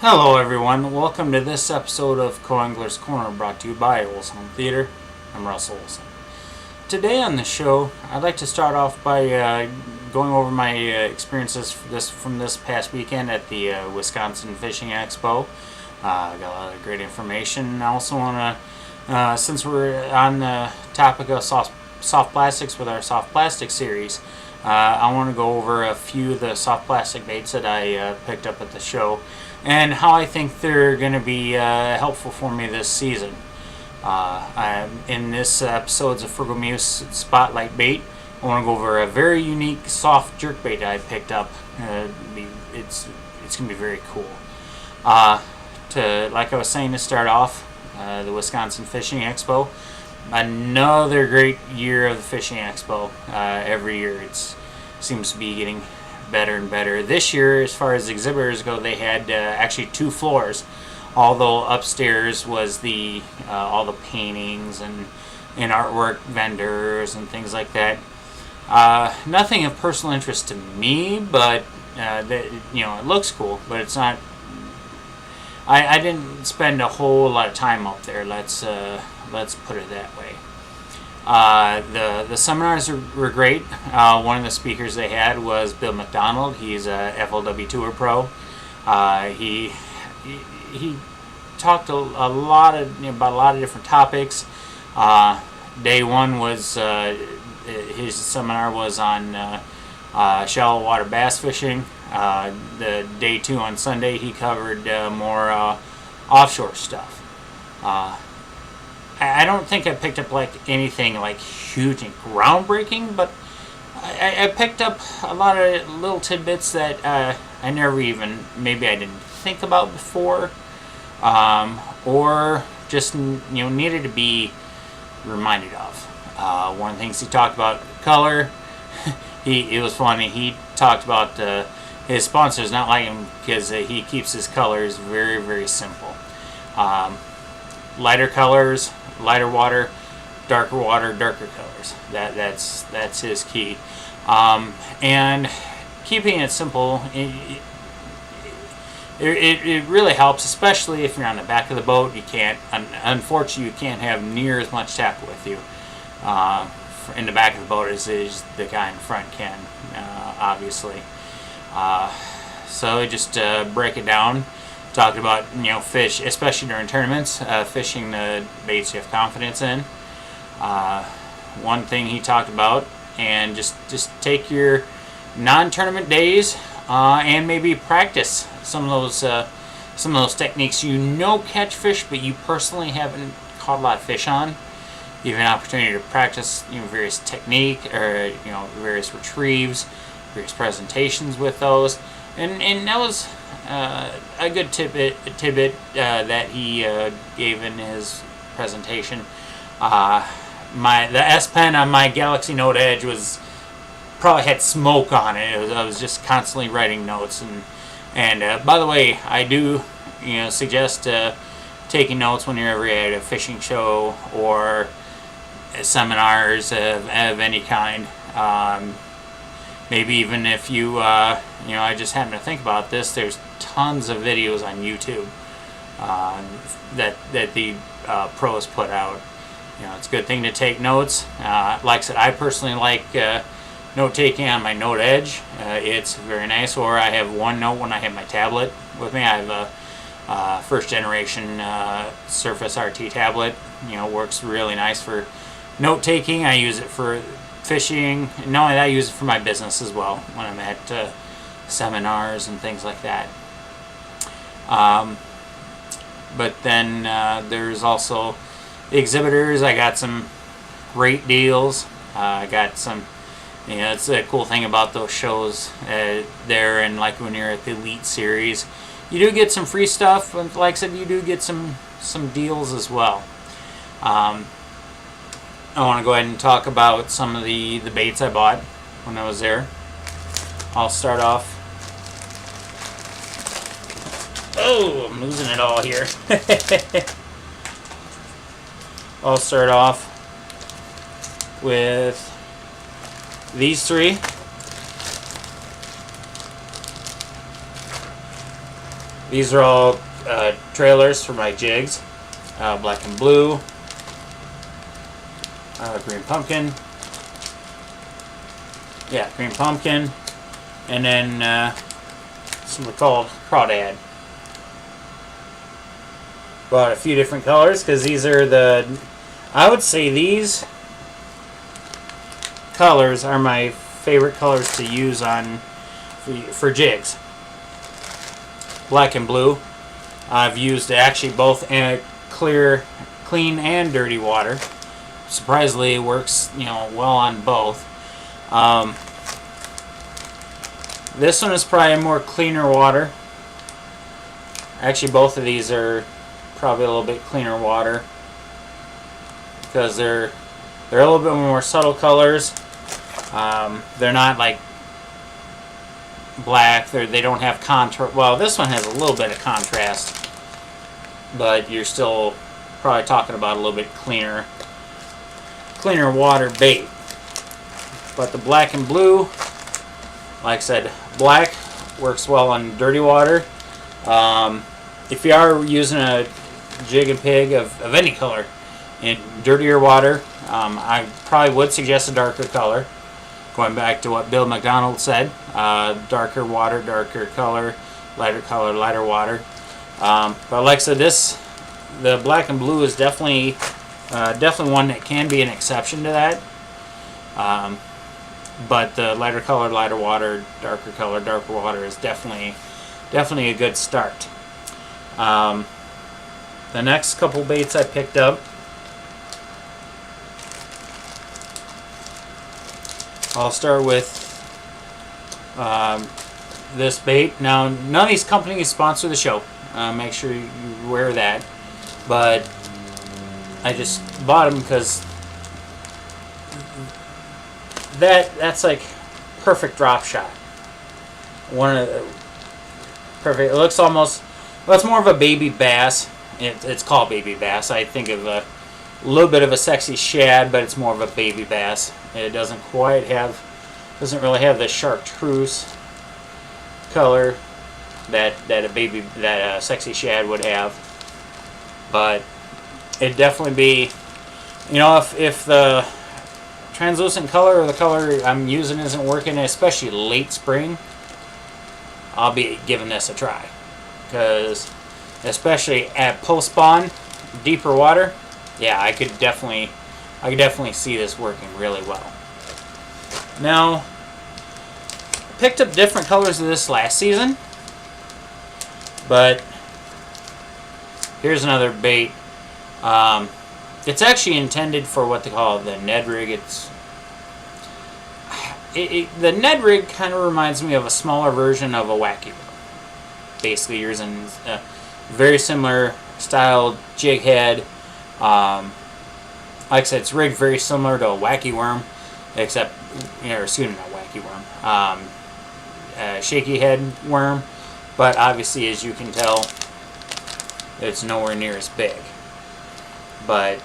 Hello everyone, welcome to this episode of Co-Angler's Corner, brought to you by Olson Home Theater. I'm Russell Olson. Today on the show, I'd like to start off by going over my experiences from this past weekend at the Wisconsin Fishing Expo. I got a lot of great information. I also want to, since we're on the topic of soft plastics with our soft plastic series, I want to go over a few of the soft plastic baits that I picked up at the show and how I think they're going to be helpful for me this season. In this episode's of Frugal Muse Spotlight Bait, I want to go over a very unique soft jerkbait I picked up. It's going to be very cool. Like I was saying to start off, the Wisconsin Fishing Expo. Another great year of the Fishing Expo. Every year it seems to be getting better and better. This year, as far as exhibitors go, they had actually two floors, although upstairs was the all the paintings and artwork vendors and things like that. Nothing of personal interest to me, but it looks cool, but it's not. I didn't spend a whole lot of time up there. Let's put it that way. The seminars were great. One of the speakers they had was Bill McDonald. He's a FLW Tour Pro. He talked about a lot of different topics. Day one was his seminar was on shallow water bass fishing. The day two on Sunday he covered more offshore stuff. I don't think I picked up anything huge and groundbreaking, but I picked up a lot of little tidbits that I never maybe I didn't think about before, or just needed to be reminded of. One of the things he talked about, color. It was funny. He talked about his sponsors not liking him because he keeps his colors very, very simple. Lighter colors, lighter water, darker colors. That's his key. And keeping it simple, it really helps, especially if you're on the back of the boat. Unfortunately, you can't have near as much tackle with you. In the back of the boat as the guy in front can, obviously. So just break it down. Talked about fish, especially during tournaments, fishing the baits you have confidence in. One thing he talked about, and just take your non-tournament days and maybe practice some of those techniques catch fish, but you personally haven't caught a lot of fish on. You have an opportunity to practice various technique or various retrieves, various presentations with those, and that was a good tidbit that he gave in his presentation. The S Pen on my Galaxy Note Edge probably had smoke on it. I was just constantly writing notes, and by the way, I do suggest taking notes whenever you're at a fishing show or seminars of any kind. Maybe even if you I just happen to think about this, there's tons of videos on YouTube that the pros put out. It's a good thing to take notes. Like I said, I personally like note taking on my Note Edge. It's very nice. Or I have OneNote when I have my tablet with me. I have a first generation Surface RT tablet. Works really nice for note taking. I use it for fishing, and not only that, I use it for my business as well when I'm at seminars and things like that. But then there's also the exhibitors. I got some great deals. I got some, it's a cool thing about those shows there, and when you're at the Elite Series, you do get some free stuff, but like I said, you do get some deals as well. I want to go ahead and talk about some of the baits I bought when I was there. I'll start off. Oh, I'm losing it all here. I'll start off with these three. These are all trailers for my jigs. Black and blue, green pumpkin. Yeah, green pumpkin, and then something called crawdad. Bought a few different colors because these are I would say these colors are my favorite colors to use for jigs. Black and blue. I've used actually both in clean and dirty water. Surprisingly, it works well on both. This one is probably more cleaner water. Actually, both of these are probably a little bit cleaner water because they're a little bit more subtle colors. They're not like black. They don't have contrast. Well, this one has a little bit of contrast, but you're still probably talking about a little bit cleaner water bait. But the black and blue, like I said, black works well on dirty water. If you are using a jig and pig of any color in dirtier water, I probably would suggest a darker color. Going back to what Bill McDonald said, darker water, darker color, lighter water. But like I said, the black and blue is definitely one that can be an exception to that. But the lighter color, lighter water, darker color, darker water is definitely a good start. The next couple baits I picked up, I'll start with this bait. Now, none of these companies sponsor the show. Make sure you wear that. But I just bought them because that's like perfect drop shot. One of the perfect. It looks almost. Well, it's more of a baby bass. It's called baby bass. I think of a little bit of a sexy shad, but it's more of a baby bass. It doesn't really have the chartreuse color that a sexy shad would have. But it'd definitely be, if the translucent color or the color I'm using isn't working, especially late spring, I'll be giving this a try. Because especially at post spawn, deeper water, yeah, I could definitely see this working really well. Now, I picked up different colors of this last season, but here's another bait. It's actually intended for what they call the Ned rig. The Ned rig kind of reminds me of a smaller version of a wacky worm. Basically, you're using a very similar style jig head. Like I said, it's rigged very similar to a wacky worm, except, excuse me, not wacky worm, shaky head worm. But obviously, as you can tell, it's nowhere near as big. But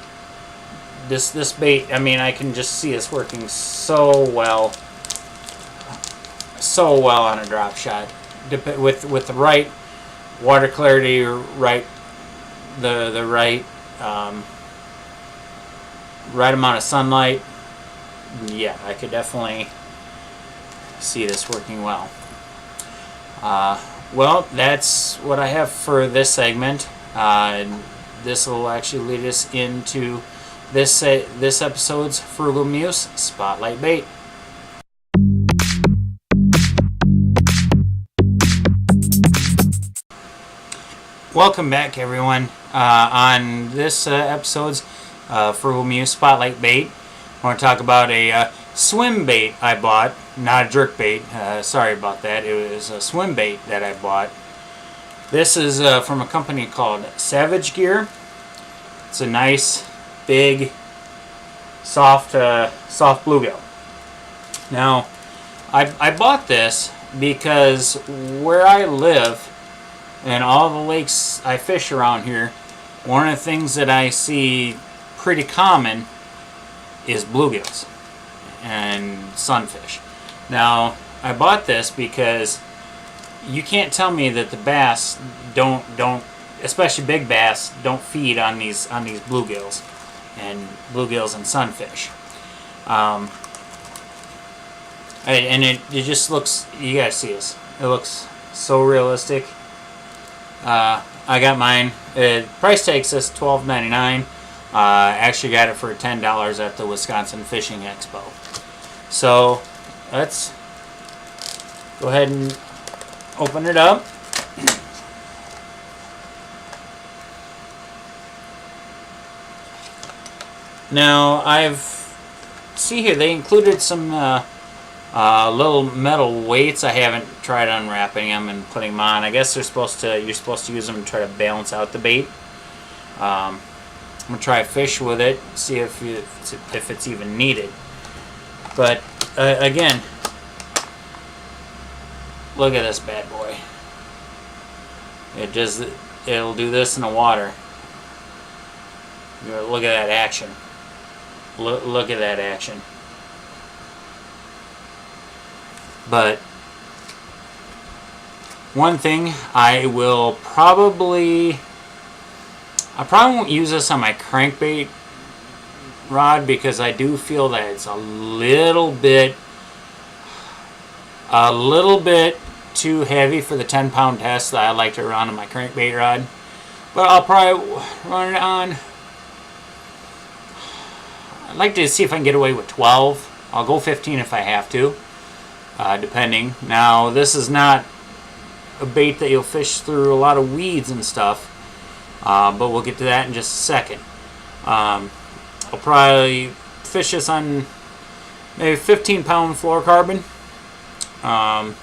this bait, I can just see this working so well on a drop shot, with the right water clarity, right amount of sunlight. Yeah, I could definitely see this working well. Well, that's what I have for this segment. This will actually lead us into this episode's Frugal Muse Spotlight Bait. Welcome back, everyone. On this episode's Frugal Muse Spotlight Bait, I want to talk about a swim bait I bought, not a jerk bait. Sorry about that. It was a swim bait that I bought. This is from a company called Savage Gear. It's a nice, big, soft bluegill. Now, I bought this because where I live and all the lakes I fish around here, one of the things that I see pretty common is bluegills and sunfish. Now, I bought this because you can't tell me that the bass don't, especially big bass, don't feed on these bluegills and sunfish. And it just looks, you guys see this, it looks so realistic. I got mine. Price tag says $12.99. Actually got it for $10 at the Wisconsin Fishing Expo. So let's go ahead and open it up. Now see here they included some little metal weights. I haven't tried unwrapping them and putting them on. I guess you're supposed to use them to try to balance out the bait. I'm gonna try a fish with it, see if it's even needed. But again, look at this bad boy. It'll do this in the water. Look at that action. Look at that action. But one thing I probably won't use this on my crankbait rod, because I do feel that it's a little bit too heavy for the 10-pound test that I like to run on my crankbait rod. But I'll probably run it on. I'd like to see if I can get away with 12. I'll go 15 if I have to, depending. Now, this is not a bait that you'll fish through a lot of weeds and stuff, but we'll get to that in just a second. I'll probably fish this on maybe 15-pound fluorocarbon. I'll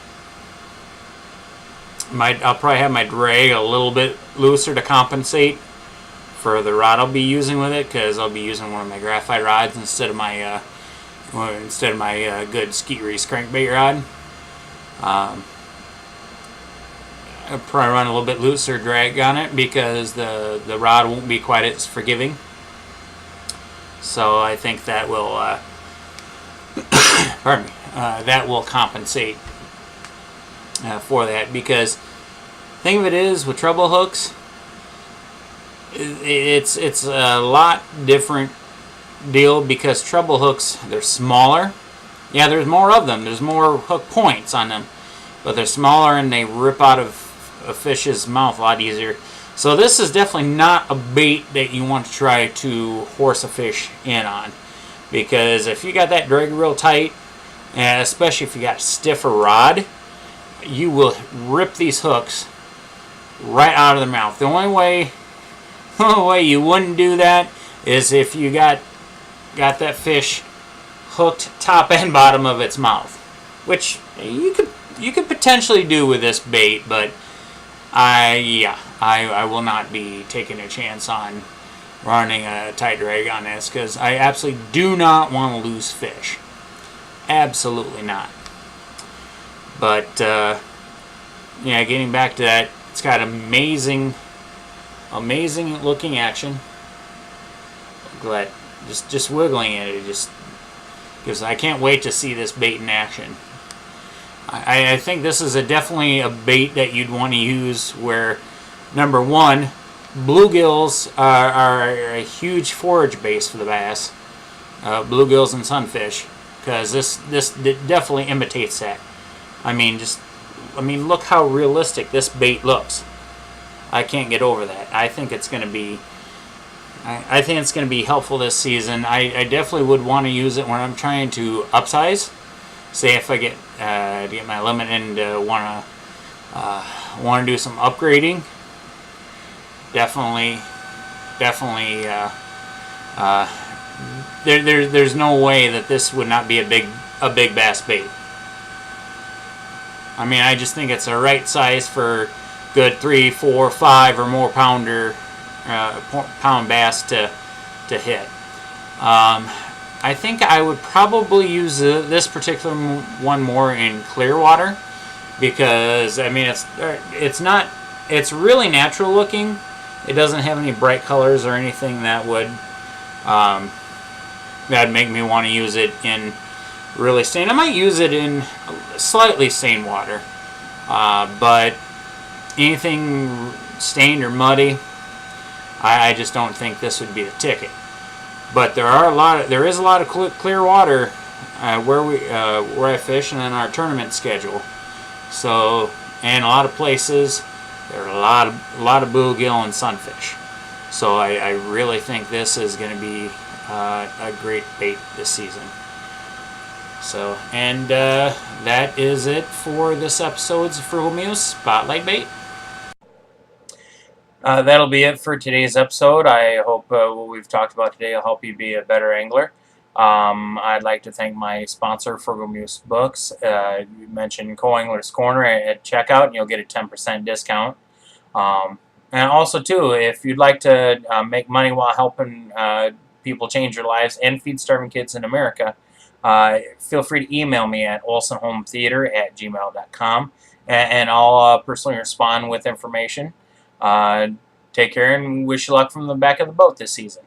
probably have my drag a little bit looser to compensate for the rod I'll be using with it, because I'll be using one of my graphite rods instead of my good Skeet Reese crankbait rod. I'll probably run a little bit looser drag on it because the rod won't be quite as forgiving. So I think that will pardon me, that will compensate for that, because the thing of it is with treble hooks, it's a lot different deal, because treble hooks, they're smaller. Yeah, there's more of them. There's more hook points on them, but they're smaller and they rip out of a fish's mouth a lot easier. So this is definitely not a bait that you want to try to horse a fish in on, because if you got that drag real tight, and especially if you got a stiffer rod, you will rip these hooks right out of their mouth. The only way you wouldn't do that is if you got that fish hooked top and bottom of its mouth, which you could potentially do with this bait, but I will not be taking a chance on running a tight drag on this, because I absolutely do not want to lose fish. Absolutely not. But yeah, getting back to that, it's got amazing looking action. Glad just wiggling it just gives. I can't wait to see this bait in action. I think this is definitely a bait that you'd want to use where, number one, bluegills are a huge forage base for the bass. Bluegills and sunfish, because this definitely imitates that. I mean, look how realistic this bait looks. I can't get over that. I think it's going to be helpful this season. I definitely would want to use it when I'm trying to upsize. Say if I get my limit and want to do some upgrading. Definitely. There's no way that this would not be a big bass bait. I mean, I just think it's the right size for good 3, 4, 5 or more pound bass to hit. I think I would probably use this particular one more in clear water, because I mean it's really natural looking. It doesn't have any bright colors or anything that would that'd make me want to use it in really stained. I might use it in slightly stained water. But anything stained or muddy, I just don't think this would be the ticket. But there is a lot of clear water where I fish and in our tournament schedule. So, and a lot of places there are a lot of bluegill and sunfish. So I really think this is going to be a great bait this season. So, and that is it for this episode's Frugal Muse Spotlight Bait. That'll be it for today's episode. I hope what we've talked about today will help you be a better angler. I'd like to thank my sponsor, Frugal Muse Books. You mentioned Co-Angler's Corner at checkout, and you'll get a 10% discount. And also, too, if you'd like to make money while helping people change their lives and feed starving kids in America, feel free to email me at olsonhometheater@gmail.com, and I'll personally respond with information. Take care and wish you luck from the back of the boat this season.